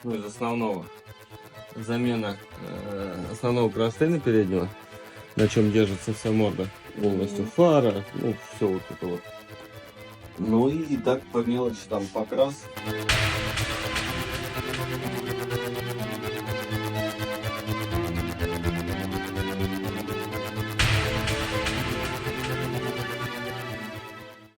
Ну, из основного. Замена основного кронштейна переднего, на чем держится вся морда. Полностью фара, ну, все вот это вот. Ну и так по мелочи там покрас.